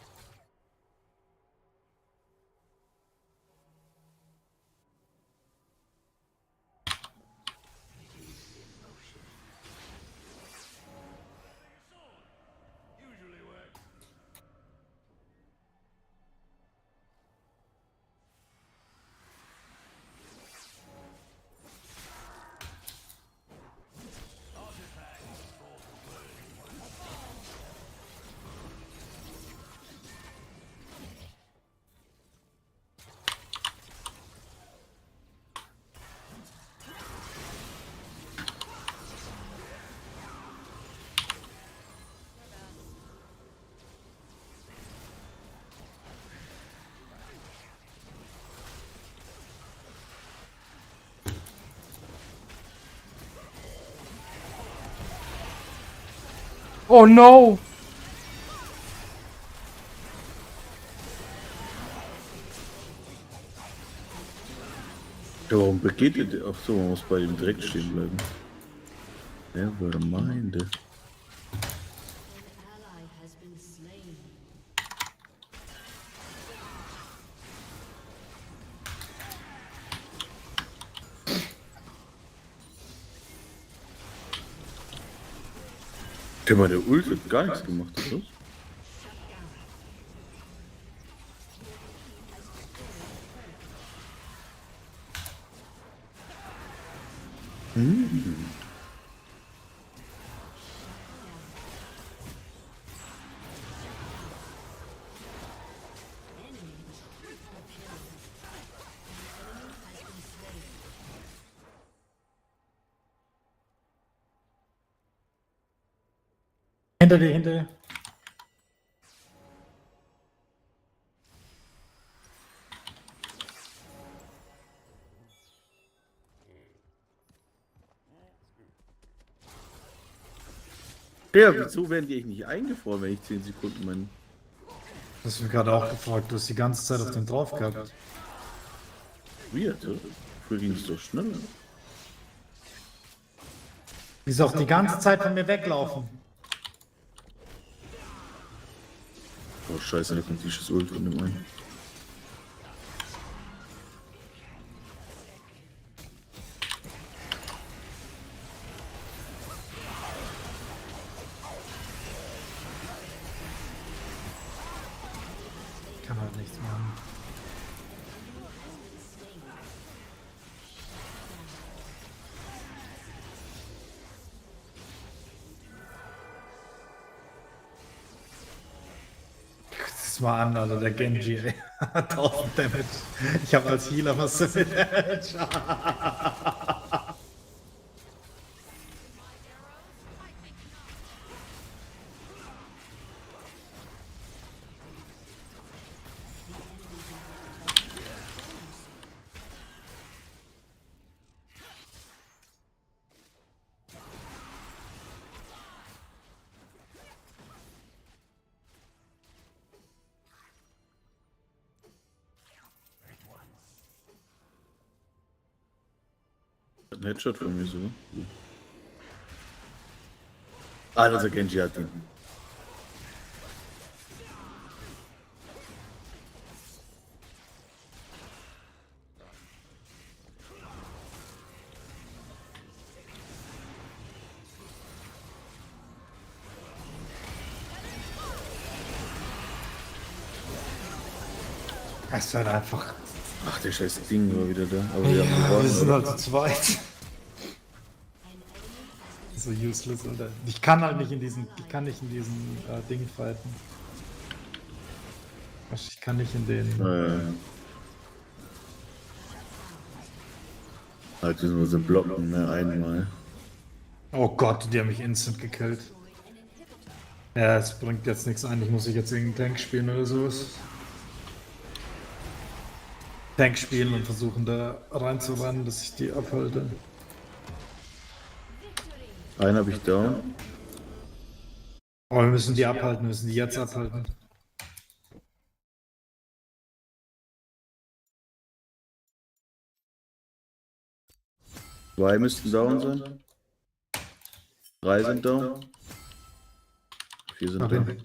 Oh no! Ja, warum begeht ihr? Ach so, man muss bei ihm direkt stehen bleiben. Never mind. Der Ult hat gar nichts gemacht, oder? Hinter dir, hinter dir. Ja, wieso werden die eigentlich nicht eingefroren, wenn ich 10 Sekunden mein... Das hast du mir gerade auch gefragt. Du hast die ganze Zeit auf den drauf gehabt. Weird, oder? Früher ging es doch schneller. Die ist auch die ganze Zeit von mir weglaufen. Oh scheiße, da kommt dieses Ult von dem einen. Kann halt nichts machen. Guck das mal an, Alter, der Genji, ey. 1000 Damage. Ich habe als Healer was zu viel Damage. Ein Headshot von mir so. Ah, das ist der Genji hat ihn. Es ist halt einfach. Ach, der scheiß Ding war wieder da. Aber Ja, wir haben gewonnen, wir sind oder? halt zu zweit. So useless, Alter. Ich kann halt nicht in diesen, Ding fighten. Ich kann nicht in den. Halt müssen wir so blocken, ne? Einmal. Oh Gott, die haben mich instant gekillt. Ja, es bringt jetzt nichts ein. Ich muss jetzt irgendeinen Tank spielen oder sowas. Tank spielen und versuchen da reinzurennen, dass ich die abhalte. Einen habe ich down. Aber wir müssen die abhalten, wir müssen die jetzt abhalten. Zwei müssten down sein. Drei sind down. Vier sind down.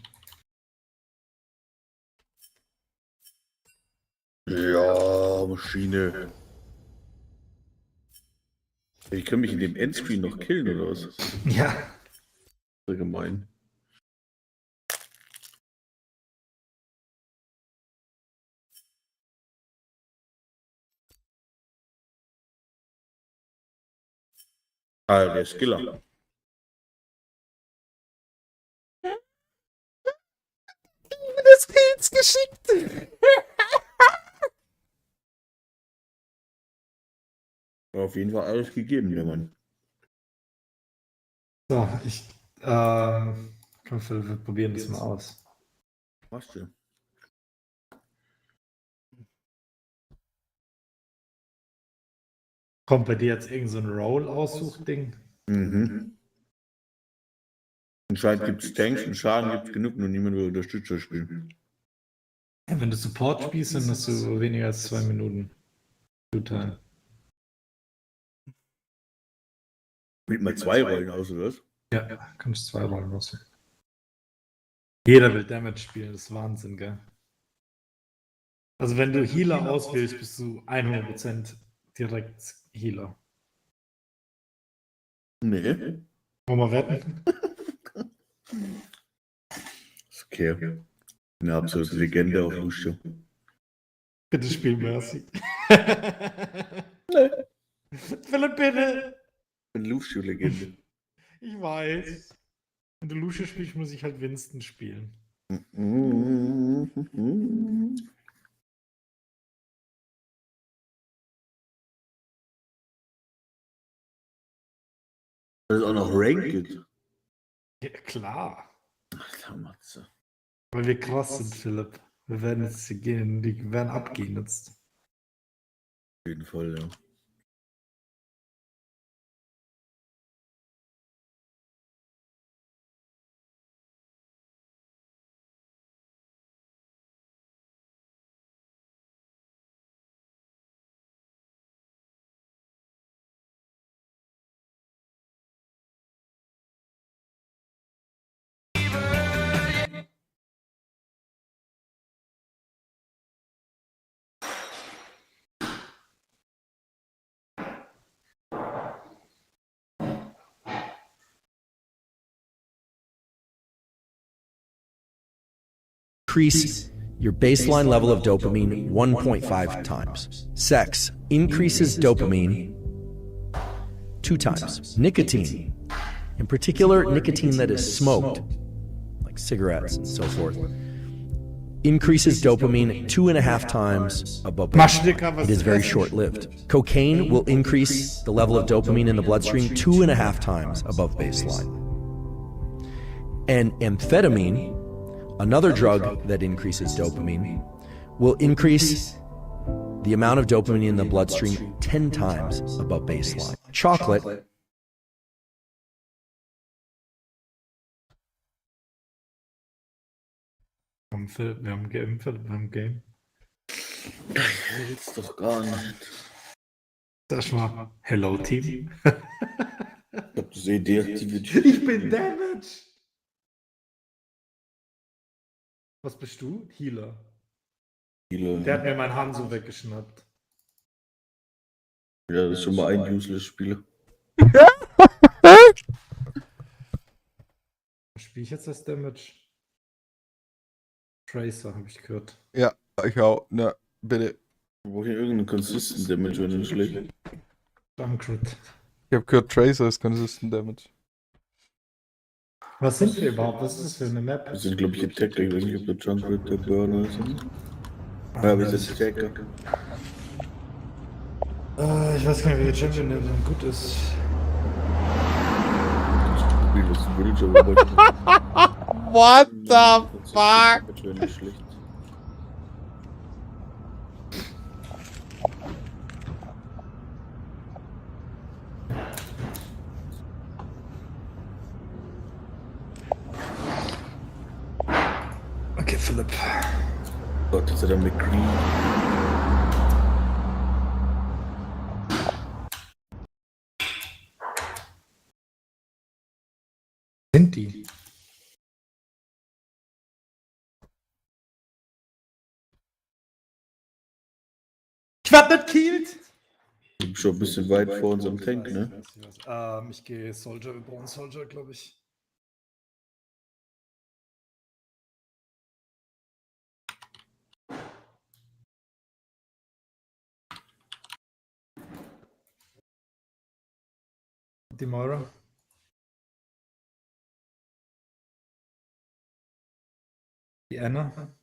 Ja, Maschine. Ich kann mich in dem Endscreen noch killen, oder was? Ja. So gemein. Ah, der Skiller. Das Pilz geschickt! Auf jeden Fall alles gegeben, der Mann. So, komm, Phil, wir probieren das mal aus. Was denn? Kommt bei dir jetzt irgend so ein Roll-Aussuch-Ding? Mhm. Anscheinend gibt es Tanks und Schaden gibt es genug, nur niemand will Unterstützer spielen. Ja, wenn du Support spielst, dann hast du weniger als 2 Minuten. Time. Spielt mal 2 Rollen aus, oder was? Ja, kannst 2 Rollen lassen. Jeder will Damage spielen, das ist Wahnsinn, gell? Also wenn du Healer auswählst, bist du 100% direkt Healer. Nee. Wollen wir wetten? Ist okay. Eine absolute Legende auf Lucio. Bitte spiel Mercy. Philipp, bitte! Eine Lucio-Legende. Ich weiß. Wenn du Lucio spielst, muss ich halt Winston spielen. Das ist auch noch Ranked. Ja, klar. Alter Matze. Weil wir krass sind, Philipp. Wir werden jetzt hier gehen, die werden abgehen jetzt. Auf jeden Fall, ja. Increase your baseline level of dopamine 1.5 times. Sex increases dopamine 2 times. Nicotine, in particular nicotine that is smoked, like cigarettes and so forth, increases dopamine 2.5 times above baseline. It is very short-lived. Cocaine will increase the level of dopamine in the bloodstream 2.5 times above baseline. And amphetamine, another drug that increases dopamine, will increase the amount of dopamine in the bloodstream 10 times above baseline. Chocolate Philipp, wir haben Game, Philipp, wir haben Game. Jetzt doch gar nicht. Sag ich mal, hello Team. Ich hab das eh deaktiviert. Ich bin Damage! Was bist du? Healer. Der hat mir meinen Hanzo weggeschnappt. Ja, das ist schon mal ein Useless-Spieler. Spiele ich jetzt das Damage? Tracer, habe ich gehört. Ja, ich auch. Na, bitte. Wir brauchen irgendeinen Consistent Damage, wenn er nicht schlägt. Jumpcrit. Ich habe gehört, Tracer ist Consistent Damage. Was sind wir überhaupt? Was ist das für eine Map? Wir sind, glaube ich, Attacker. Ich weiß nicht, ob der Junkrat der Burner ist. Ja, wir sind Attacker. Ich weiß gar nicht, welcher Champion der denn gut ist. Spiel, was du willst, aber What the fuck? Das wäre nicht schlecht. Okay, Philipp. Gott, ist er dann McCree. Sind die? Ich werd nicht killed! Ich bin schon ein bisschen weit vor unserem Tank, ne? Ich gehe Soldier, wir brauchen Soldier, glaube ich. Die Moira. Die Anna.